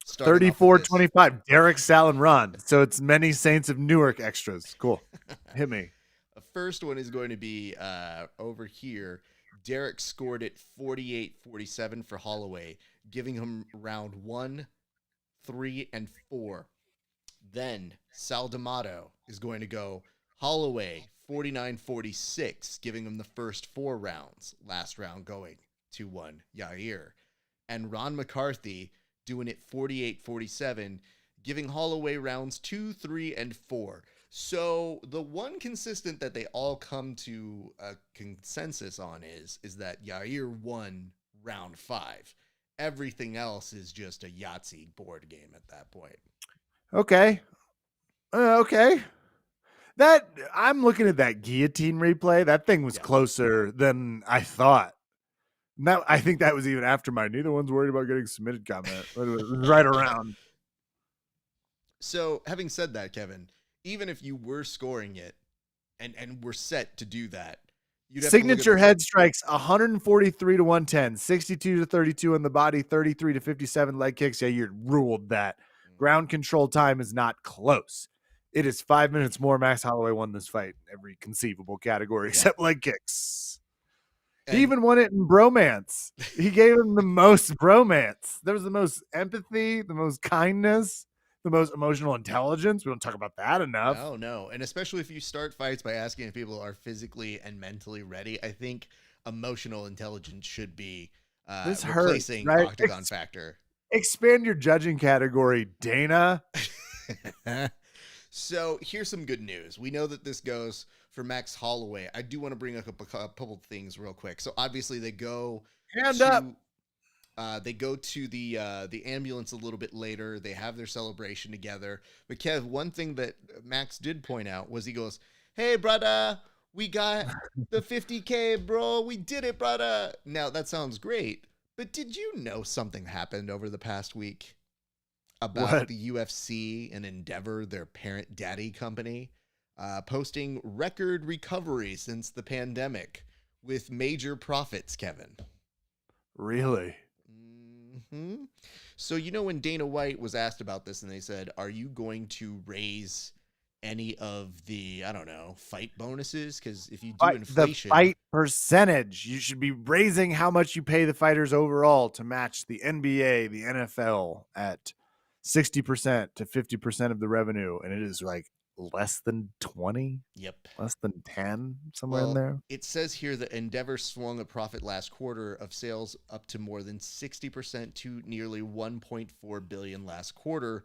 34-25. Derek, Sal, and Ron. So it's many Saints of Newark extras. Cool. Hit me. The first one is going to be over here. Derek scored it 48-47 for Holloway, giving him round 1, 3, and 4. Then Sal D'Amato is going to go Holloway 49-46, giving him the first 4 rounds. Last round going 2-1 Yair. And Ron McCarthy doing it 48-47, giving Holloway rounds 2, 3, and 4. So the one consistent that they all come to a consensus on is that Yair won round 5. Everything else is just a Yahtzee board game at that point. Okay. Okay. That I'm looking at that guillotine replay. That thing was closer than I thought. Now I think that was even after my neither one's worried about getting submitted comment. It was right around. So having said that, Kevin, even if you were scoring it and were set to do that, you'd have signature head strikes 143 to 110, 62 to 32 in the body, 33 to 57 leg kicks. Yeah, you ruled that. Ground control time is not close. It is 5 minutes more. Max Holloway won this fight in every conceivable category except leg kicks. And he even won it in bromance. He gave him the most bromance. There was the most empathy, the most kindness, the most emotional intelligence. We don't talk about that enough. No. And especially if you start fights by asking if people are physically and mentally ready, I think emotional intelligence should be replacing Octagon Factor. Expand your judging category, Dana. So here's some good news. We know that this goes for Max Holloway. I do want to bring up a couple of things real quick. So obviously they go They go to the ambulance a little bit later. They have their celebration together. But Kev, one thing that Max did point out was he goes, "Hey, brother, We got the 50K, bro. We did it, brother. Now, that sounds great. But did you know something happened over the past week about What? the UFC and Endeavor, their parent daddy company, posting record recovery since the pandemic with major profits, Kevin? Really? Hmm. So, you know, when Dana White was asked about this and they said, are you going to raise any of the, I don't know, fight bonuses? Because if you do The inflation, fight percentage. You should be raising how much you pay the fighters overall to match the NBA, the NFL at 60% to 50% of the revenue. And it is like less than 20, yep. less than 10, somewhere in Well, there. it says here that Endeavor swung a profit last quarter of sales up to more than 60% to nearly 1.4 billion last quarter,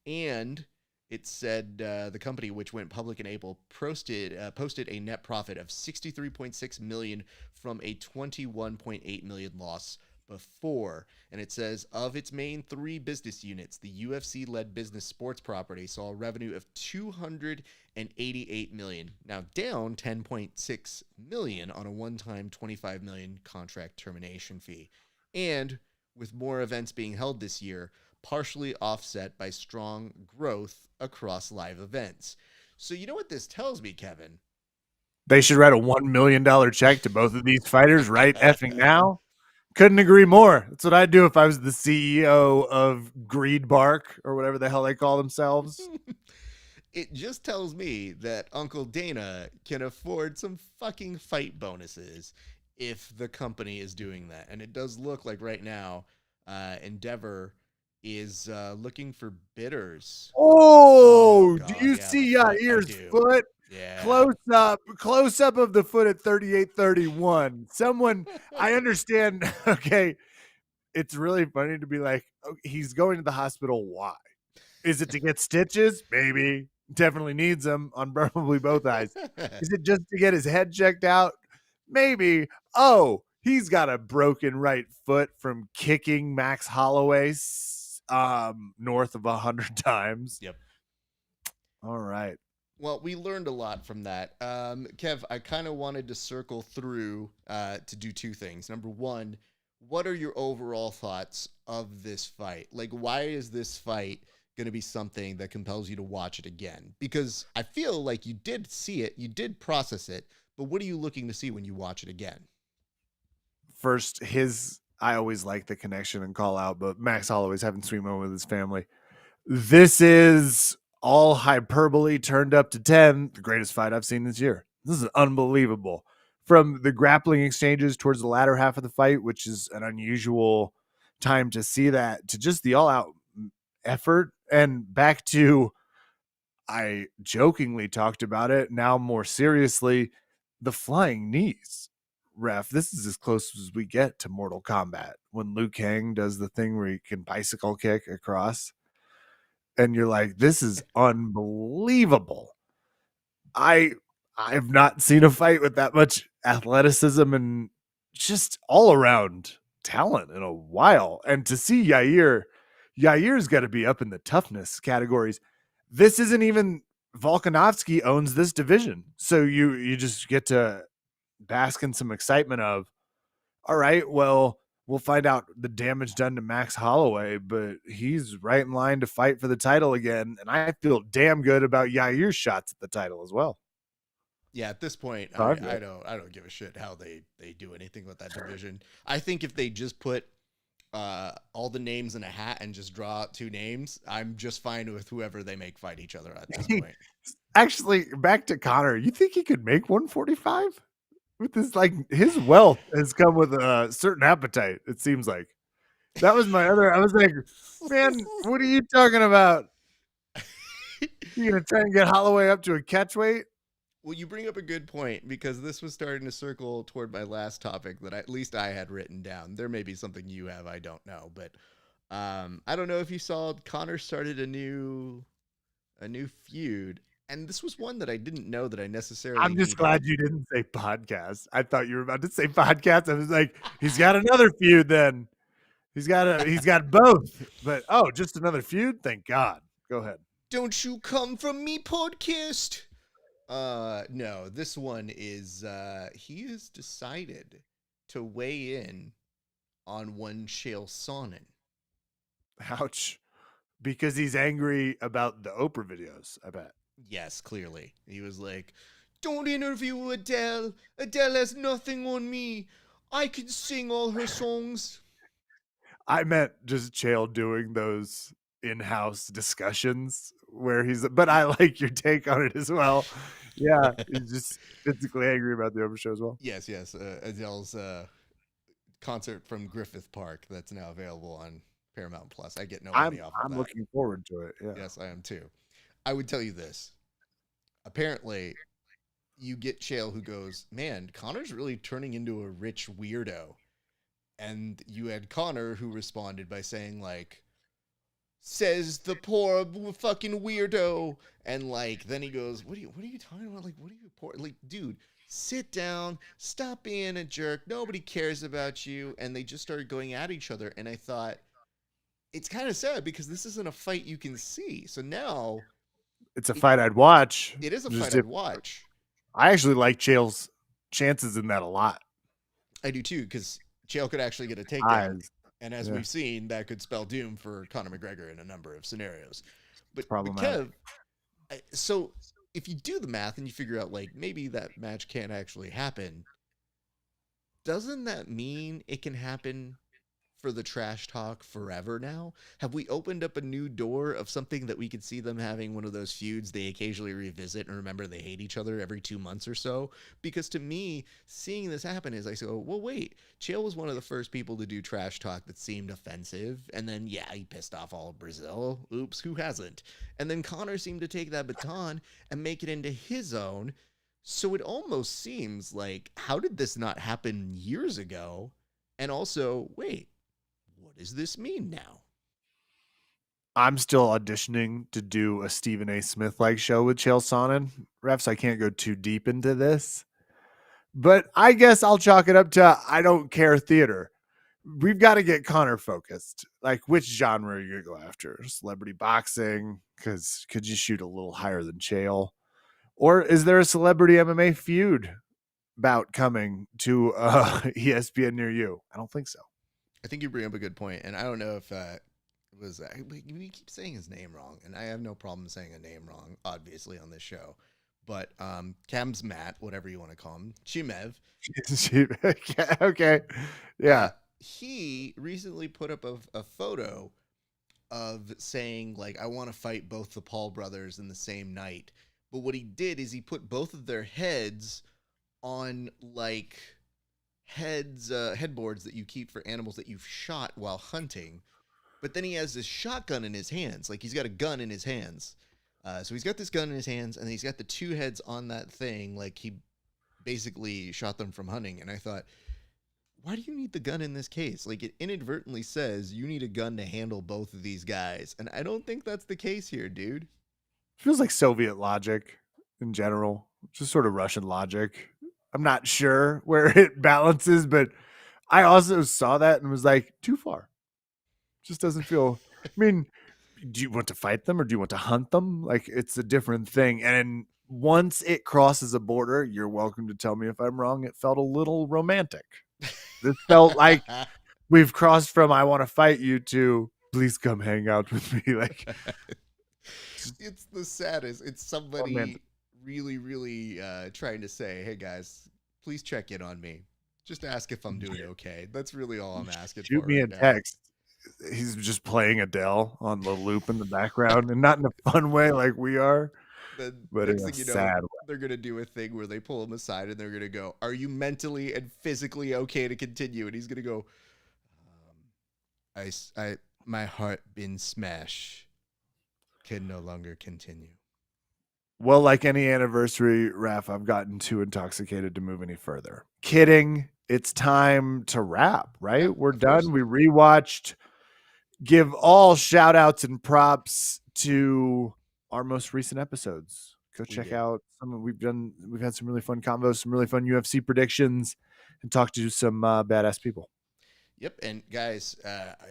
and it said the company, which went public in April, posted a net profit of 63.6 million from a 21.8 million loss before. And it says of its main three business units, the UFC led business sports property saw a revenue of 288 million, now down 10.6 million on a one-time 25 million contract termination fee. And with more events being held this year, partially offset by strong growth across live events. So you know what this tells me, Kevin? They should write a $1 million check to both of these fighters right effing now. Couldn't agree more. That's what I'd do if I was the CEO of Greed Bark or whatever the hell they call themselves. It just tells me that Uncle Dana can afford some fucking fight bonuses if the company is doing that. And it does look like right now, Endeavor is looking for bidders. Oh Oh, do God, you yeah, the see foot. I Yair's do. foot? Yeah. Close up of the foot at 38-31. Someone, I understand. Okay, it's really funny to be like, oh, he's going to the hospital. Why? Is it to get stitches? Maybe. Definitely needs them on probably both eyes. Is it just to get his head checked out? Maybe. Oh, he's got a broken right foot from kicking Max Holloway north of 100 times. Yep. All right. Well, we learned a lot from that. Kev, I kind of wanted to circle through to do two things. Number one, what are your overall thoughts of this fight? Like, why is this fight going to be something that compels you to watch it again? Because I feel like you did see it, you did process it, but what are you looking to see when you watch it again? First, I always like the connection and call out, but Max Holloway's having a sweet moment with his family. This is all hyperbole turned up to 10. The greatest fight I've seen this year. This is unbelievable. From the grappling exchanges towards the latter half of the fight, which is an unusual time to see that, to just the all out effort. And back to, I jokingly talked about it. Now, more seriously, the flying knees. Ref, this is as close as we get to Mortal Kombat when Liu Kang does the thing where he can bicycle kick across and you're like, this is unbelievable. I I've not seen a fight with that much athleticism and just all around talent in a while. And to see Yair's got to be up in the toughness categories. This isn't even Volkanovski owns this division, so you just get to bask in some excitement of all right, well, we'll find out the damage done to Max Holloway, but he's right in line to fight for the title again. And I feel damn good about Yair's shots at the title as well. Yeah, at this point, So I I don't give a shit how they do anything with that division. I think if they just put all the names in a hat and just draw out two names, I'm just fine with whoever they make fight each other at this point. Actually, back to Connor. You think he could make 145 with this? Like his wealth has come with a certain appetite. It seems like that was my other. I was like, man, what are you talking about? You gonna try and get Holloway up to a catch weight? Well, you bring up a good point because this was starting to circle toward my last topic that at least I had written down. There may be something you have, I don't know, but I don't know if you saw Connor started a new feud, and this was one that I didn't know that I necessarily I'm just needed. glad you didn't say podcast. I thought you were about to say podcast. I was like, he's got another feud then. He's got both. But oh, just another feud? Thank God. Go ahead. Don't you come from me podcast. No, this one is he has decided to weigh in on one Chael Sonnen. Ouch. Because he's angry about the Oprah videos, I bet. Yes, clearly. He was like, "Don't interview Adele. Adele has nothing on me. I can sing all her songs." I meant just Chael doing those in-house discussions where but I like your take on it as well. Yeah, he's just physically angry about the Oprah show as well. Yes, yes. Adele's concert from Griffith Park that's now available on Paramount Plus. I get no money off of I'm that. looking forward to it. Yeah. Yes, I am too. I would tell you this. Apparently, you get Chael who goes, "Man, Connor's really turning into a rich weirdo." And you had Connor who responded by saying like, "Says the poor fucking weirdo." And like then he goes, what are you talking about? Like, what are you poor, like, dude, sit down, stop being a jerk, nobody cares about you. And they just started going at each other, and I thought it's kind of sad because this isn't a fight you can see. So now It's a it, fight I'd watch. it is a fight Just I'd if watch. I actually like Chael's chances in that a lot. I do too, because Chael could actually get a takedown. Eyes. And as Yeah, we've seen, that could spell doom for Conor McGregor in a number of scenarios. it's But problematic. Kev, so if you do the math and you figure out like maybe that match can't actually happen, doesn't that mean it can happen for the trash talk forever now? Have we opened up a new door of something that we could see them having one of those feuds they occasionally revisit and remember they hate each other every 2 months or so? Because to me, seeing this happen is I go, well, wait, Chael was one of the first people to do trash talk that seemed offensive. And then, yeah, he pissed off all of Brazil. Oops, who hasn't? And then Connor seemed to take that baton and make it into his own. So it almost seems like, how did this not happen years ago? And also, wait, what does this mean now? I'm still auditioning to do a Stephen A. Smith like show with Chael Sonnen. Refs, I can't go too deep into this, but I guess I'll chalk it up to I don't care theater. We've got to get Connor focused. Like, which genre are you gonna go after? Celebrity boxing? Because could you shoot a little higher than Chael? Or is there a celebrity MMA feud bout coming to ESPN near you? I don't think so. I think you bring up a good point, and I don't know if it was we keep saying his name wrong, and I have no problem saying a name wrong, obviously on this show. But Cam's Matt, whatever you want to call him, Chimev, Okay. uh, Yeah. he recently put up a photo of saying like, "I want to fight both the Paul brothers in the same night." But what he did is he put both of their heads on like headboards that you keep for animals that you've shot while hunting. But then he has this shotgun in his hands, like he's got a gun in his hands. So he's got this gun in his hands, and he's got the two heads on that thing, like he basically shot them from hunting. And I thought, why do you need the gun in this case? Like, it inadvertently says you need a gun to handle both of these guys, and I don't think that's the case here, dude. Feels like Soviet logic in general, just sort of Russian logic. I'm not sure where it balances, but I also saw that and was like, too far. Just doesn't feel. I mean, do you want to fight them or do you want to hunt them? Like, it's a different thing. And once it crosses a border, you're welcome to tell me if I'm wrong. It felt a little romantic. This felt like we've crossed from I want to fight you to please come hang out with me. Like, It's the saddest. It's romantic. somebody really, really trying to say, "Hey guys, please check in on me. Just ask if I'm doing okay." That's really all I'm asking Shoot for me right a now. text. He's just playing Adele on the loop in the background and not in a fun way like we are, Then but in next a thing you know, sad way. they're gonna do a thing where they pull him aside and they're gonna go, "Are you mentally and physically okay to continue?" And he's gonna go, um, I, my heart been smashed, can no longer continue." Well, like any anniversary, Raf, I've gotten too intoxicated to move any further. Kidding. It's time to wrap, Yeah, right? We're of course. done. We rewatched. Give all shout outs and props to our most recent episodes. Go We check did. out some of we've done. We've had some really fun combos, some really fun UFC predictions, and talked to some badass people. Yep. And guys,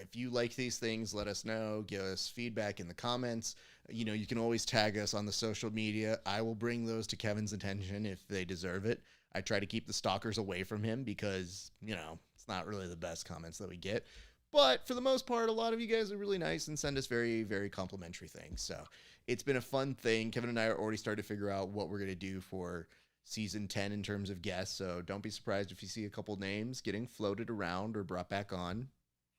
if you like these things, let us know. Give us feedback in the comments. You can always tag us on the social media. I will bring those to Kevin's attention if they deserve it. I try to keep the stalkers away from him because, it's not really the best comments that we get. But for the most part, a lot of you guys are really nice and send us very, very complimentary things. So it's been a fun thing. Kevin and I are already starting to figure out what we're going to do for season 10 in terms of guests. So don't be surprised if you see a couple names getting floated around or brought back on.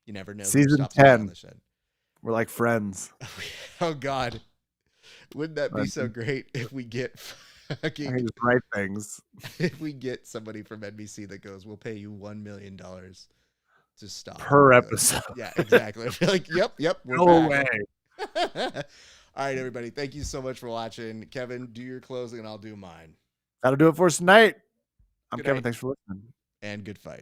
You never know who Season stops by on 10. the shed. We're like friends. Oh, God. Wouldn't that be so great if we get I can just write things. if we get somebody from NBC that goes, we'll pay you $1 million to stop Per episode. Yeah, exactly. I feel like, yep, we're No back. way. All right, everybody. Thank you so much for watching. Kevin, do your closing and I'll do mine. That'll do it for us tonight. I'm Good Kevin. night. Thanks for listening. And good fight.